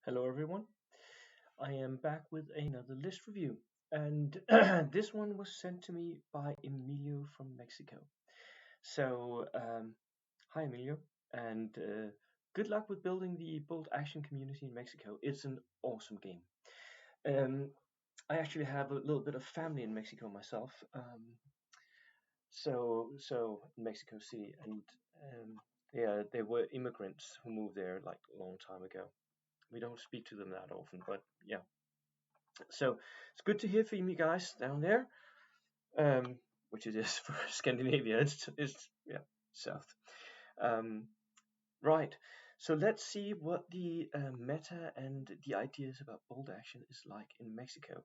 Hello everyone, I am back with another list review, and this one was sent to me by Emilio from Mexico. So, hi Emilio, and good luck with building the bold action community in Mexico. It's an awesome game. Um, I actually have a little bit of family in Mexico myself, so in Mexico City, and yeah, they were immigrants who moved there like a long time ago. We don't speak to them that often, but yeah. So it's good to hear from you guys down there, which it is for Scandinavia. It's yeah, south. Um, right. So let's see what the meta and the ideas about bold action is like in Mexico.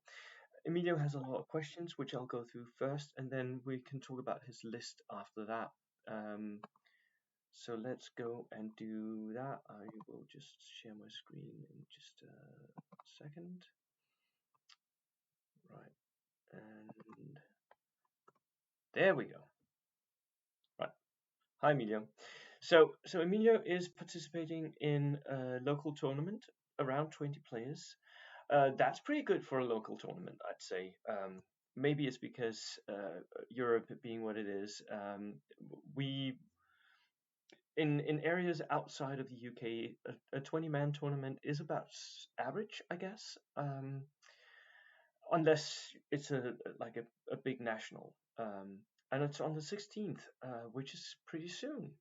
Emilio has a lot of questions, which I'll go through first, and then we can talk about his list after that. Um, so let's go and do that. I will just share my screen in just a second. Right. And there we go. Right. Hi, Emilio. So Emilio is participating in a local tournament, around 20 players. That's pretty good for a local tournament, I'd say. Maybe it's because Europe being what it is, we in areas outside of the UK, a 20-man tournament is about average, I guess. Unless it's a big national. And it's on the 16th, which is pretty soon.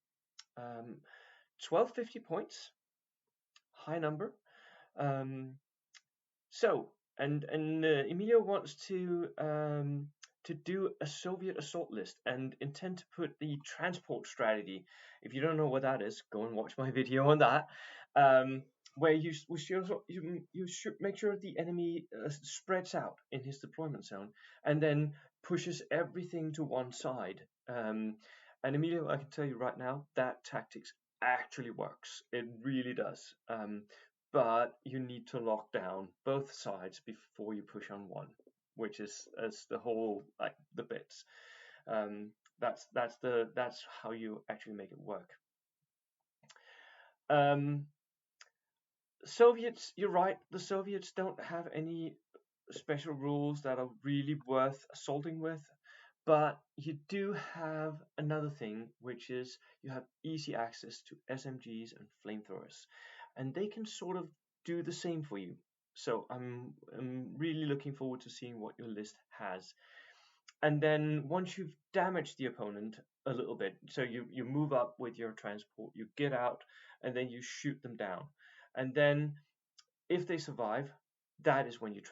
1250 points, high number. Um, so Emilio wants to do a Soviet assault list and intend to put the transport strategy. If you don't know what that is, go and watch my video on that. Um, where you should make sure the enemy spreads out in his deployment zone and then pushes everything to one side. And Emilio, I can tell you right now that tactics actually works. It really does. But you need to lock down both sides before you push on one, which is as the whole like the bits. That's how you actually make it work. Um, Soviets, you're right. The Soviets don't have any special rules that are really worth assaulting with. But you do have another thing, which is you have easy access to SMGs and flamethrowers, and they can sort of do the same for you. So I'm really looking forward to seeing what your list has. And then once you've damaged the opponent a little bit, so you move up with your transport, you get out, and then you shoot them down. And then if they survive, that is when you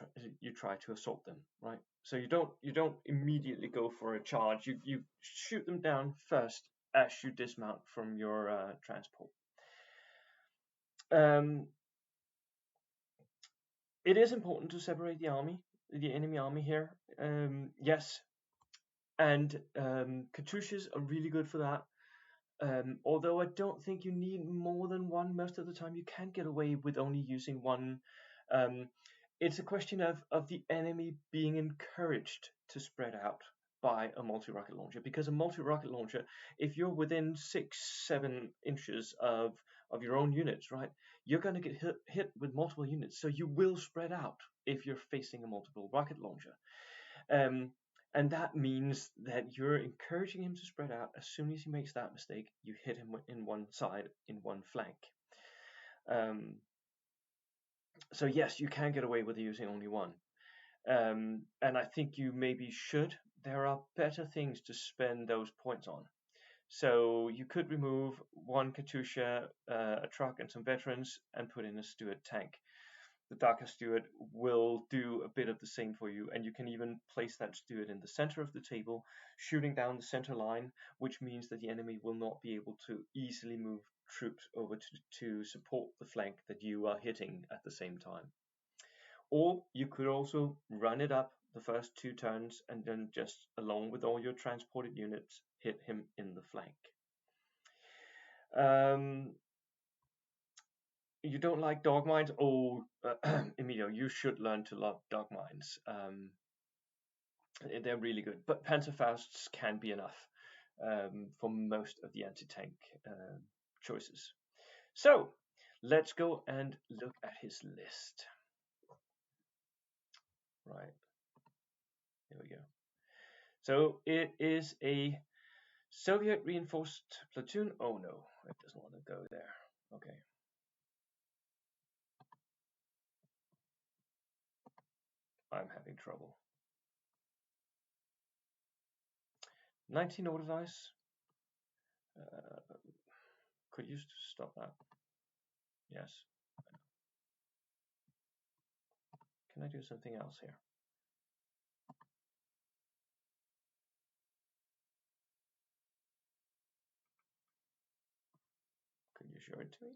try to assault them, right? So you don't immediately go for a charge. You shoot them down first as you dismount from your transport. Um, it is important to separate the enemy army here. Yes, and Katyushas are really good for that. Although I don't think you need more than one most of the time. You can get away with only using one. Um, it's a question of the enemy being encouraged to spread out by a multi-rocket launcher, because a multi-rocket launcher, if you're within 6-7 inches of your own units, right, you're going to get hit with multiple units, so you will spread out if you're facing a multiple rocket launcher. Um, and that means that you're encouraging him to spread out. As soon as he makes that mistake, you hit him in one side, in one flank. Um, so yes, you can get away with using only one. And I think you maybe should. There are better things to spend those points on. So you could remove one Katyusha, a truck, and some veterans, and put in a Stuart tank. The Daka Steward will do a bit of the same for you, and you can even place that Steward in the center of the table, shooting down the center line, which means that the enemy will not be able to easily move troops over to support the flank that you are hitting at the same time. Or you could also run it up the first 2 turns and then just, along with all your transported units, hit him in the flank. You don't like dog mines? Oh, Emilio, you should learn to love dog mines. They're really good, but Panzerfausts can be enough for most of the anti-tank choices. So Let's go and look at his list. Right, here we go. So it is a Soviet reinforced platoon. Oh no, it doesn't want to go there. Okay. I'm having trouble. 19 order dice. Could you stop that? Yes. Can I do something else here? Could you show it to me?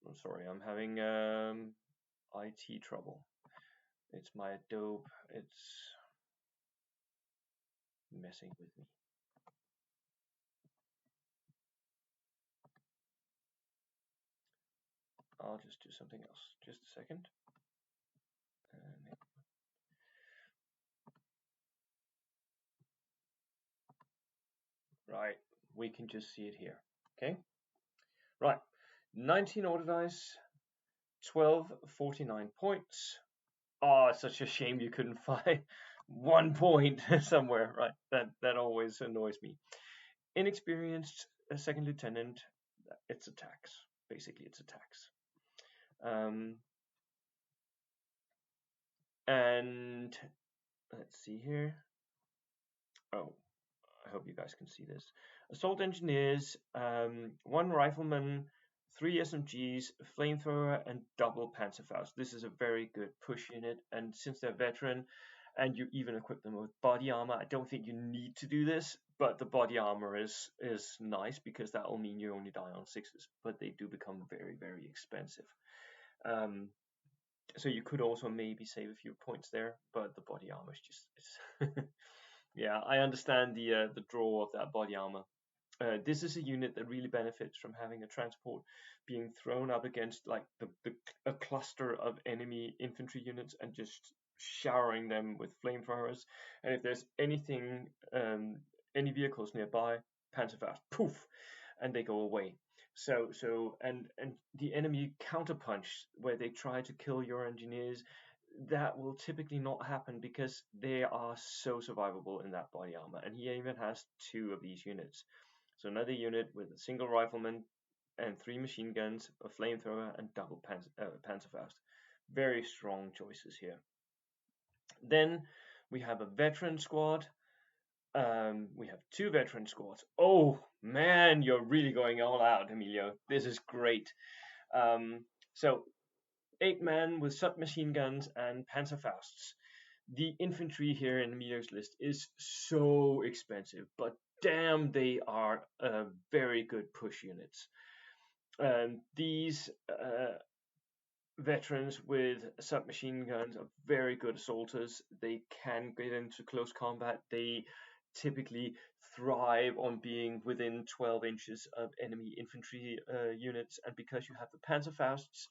I'm sorry, I'm having IT trouble. It's my Adobe. It's messing with me. I'll just do something else. Just a second. Right, we can just see it here. Okay. Right, 19 order dice, 1249 points. Oh, it's such a shame you couldn't find 1 point somewhere. Right, that always annoys me. Inexperienced second lieutenant. It's a tax. Basically, it's a tax. And let's see here. Oh, I hope you guys can see this. Assault engineers, 1 rifleman, 3 SMGs, flamethrower, and double Panzerfaust. This is a very good push unit, and since they're veteran, and you even equip them with body armor, I don't think you need to do this, but the body armor is nice because that will mean you only die on 6s, but they do become very, very expensive. So you could also maybe save a few points there, but the body armor is just yeah, I understand the draw of that body armor. This is a unit that really benefits from having a transport being thrown up against like a cluster of enemy infantry units and just showering them with flamethrowers. And if there's anything, any vehicles nearby, Panzerfaust, poof, and they go away. And the enemy counterpunch where they try to kill your engineers, that will typically not happen because they are so survivable in that body armor. And he even has 2 of these units. So another unit with a single rifleman and 3 machine guns, a flamethrower, and double Panzerfaust. Very strong choices here. Then we have a veteran squad. We have 2 veteran squads. Oh man, you're really going all out, Emilio. This is great. So 8 men with submachine guns and Panzerfausts. The infantry here in Emilio's list is so expensive, but damn, they are very good push units. These veterans with submachine guns are very good assaulters. They can get into close combat. They typically thrive on being within 12 inches of enemy infantry units, and because you have the Panzerfausts,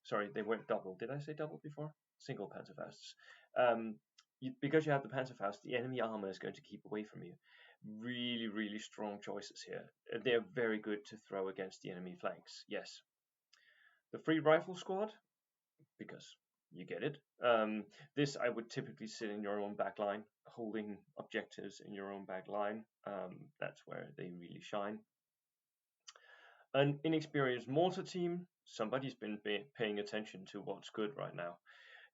sorry, they weren't double. Did I say double before? Single Panzerfausts. Because you have the Panzerfaust, the enemy armor is going to keep away from you. Really, really strong choices here. They're very good to throw against the enemy flanks. Yes. The free rifle squad, because you get it. This I would typically sit in your own back line, holding objectives in your own back line. That's where they really shine. An inexperienced mortar team. Somebody's been paying attention to what's good right now.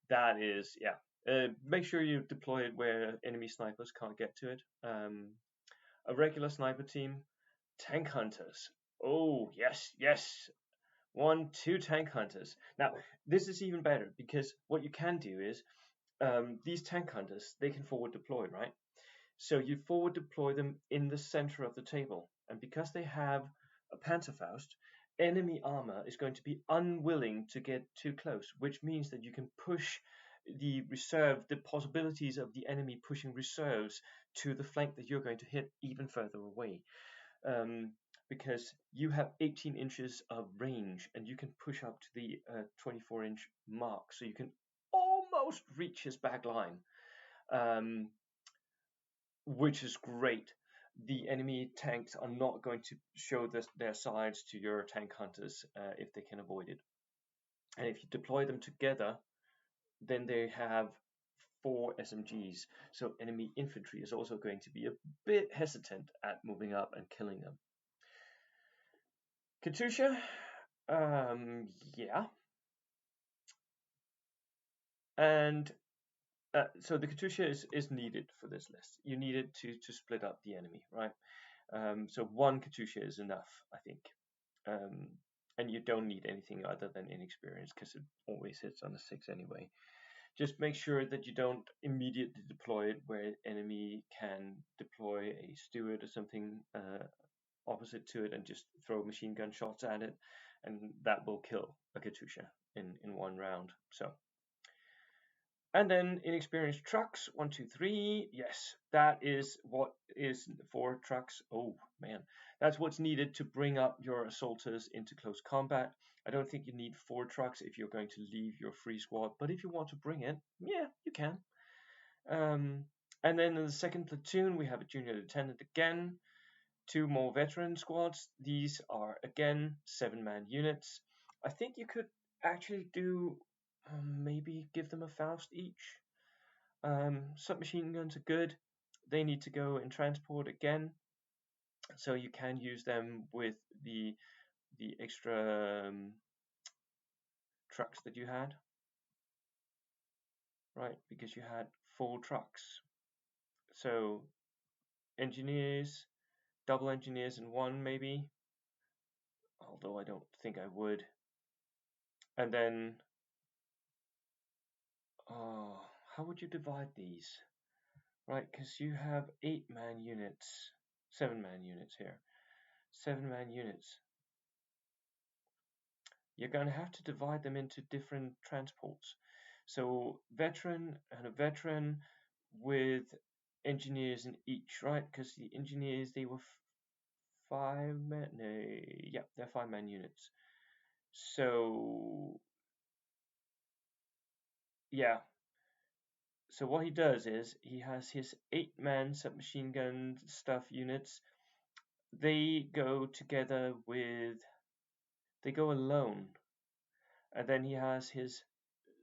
That is, yeah. Make sure you deploy it where enemy snipers can't get to it. A regular sniper team. Tank hunters. Oh, yes, yes. 1, 2 tank hunters. Now, this is even better because what you can do is these tank hunters, they can forward deploy, right? So you forward deploy them in the center of the table. And because they have a Panzerfaust, enemy armor is going to be unwilling to get too close, which means that you can push the possibilities of the enemy pushing reserves to the flank that you're going to hit even further away. Because you have 18 inches of range and you can push up to the 24-inch mark, so you can almost reach his back line, which is great. the enemy tanks are not going to show their sides to your tank hunters if they can avoid it. And if you deploy them together, then they have 4 SMGs. So enemy infantry is also going to be a bit hesitant at moving up and killing them. Katusha, yeah. And so the Katusha is needed for this list. You need it to split up the enemy, right? So 1 Katusha is enough, I think. And you don't need anything other than inexperience, because it always hits on a 6 anyway. Just make sure that you don't immediately deploy it where enemy can deploy a steward or something opposite to it and just throw machine gun shots at it, and that will kill a Katusha in 1 round. So, and then inexperienced trucks, 1, 2, 3. Yes, that is what is 4 trucks. Oh man, that's what's needed to bring up your assaulters into close combat. I don't think you need 4 trucks if you're going to leave your free squad, but if you want to bring it, yeah, you can. And then in the second platoon, we have a junior lieutenant again. 2 more veteran squads. These are again 7-man units. I think you could actually do maybe give them a Faust each. Submachine guns are good. They need to go in transport again, so you can use them with the extra trucks that you had, right? Because you had 4 trucks. So engineers, double engineers in 1 maybe, although I don't think I would. And then how would you divide these? Right, because you have 8-man units, 7-man units here, 7-man units. You're going to have to divide them into different transports. So veteran and a veteran with engineers in each, right? Because the engineers, they were 5-man, no, yeah, they're 5-man units. So yeah. So what he does is he has his 8-man submachine gun stuff units. They go together with, they go alone, and then he has his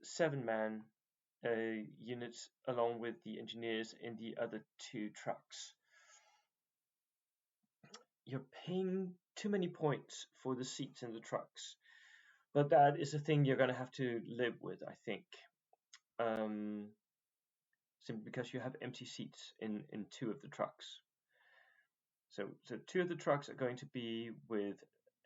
7-man units along with the engineers in the other 2 trucks. You're paying too many points for the seats in the trucks, but that is a thing you're going to have to live with, I think. Simply because you have empty seats in 2 of the trucks. So 2 of the trucks are going to be with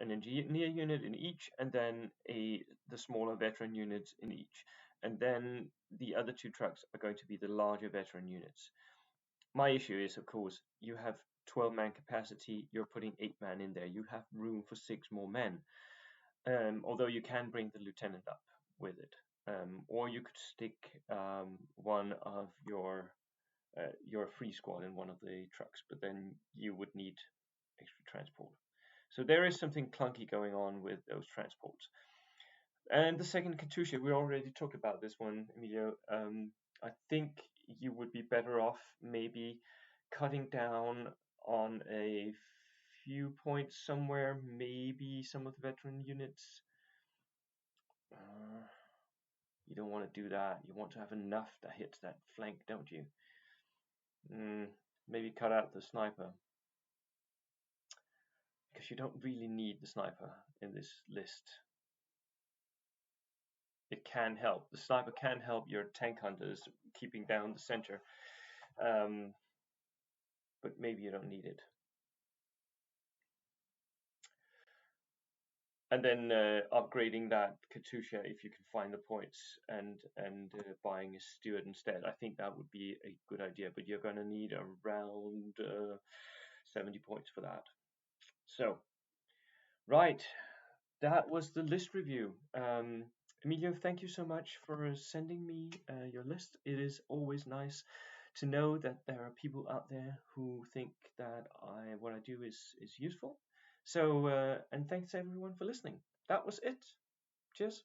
an engineer unit in each, and then the smaller veteran units in each. And then the other 2 trucks are going to be the larger veteran units. My issue is, of course, you have 12-man capacity, you're putting 8-man in there. You have room for 6 more men. Although you can bring the lieutenant up with it. Or you could stick one of your free squad in one of the trucks, but then you would need extra transport. So there is something clunky going on with those transports. And the second Katusha, we already talked about this one, Emilio. I think you would be better off maybe cutting down on a few points somewhere, maybe some of the veteran units. You don't want to do that. You want to have enough that hits that flank, don't you? Maybe cut out the sniper, because you don't really need the sniper in this list. It can help. The sniper can help your tank hunters keeping down the center, but maybe you don't need it. And then upgrading that Katusha, if you can find the points, and buying a steward instead. I think that would be a good idea, but you're going to need around 70 points for that. So, right, that was the list review. Emilio, thank you so much for sending me your list. It is always nice to know that there are people out there who think that what I do is useful. So, and thanks everyone for listening. That was it. Cheers.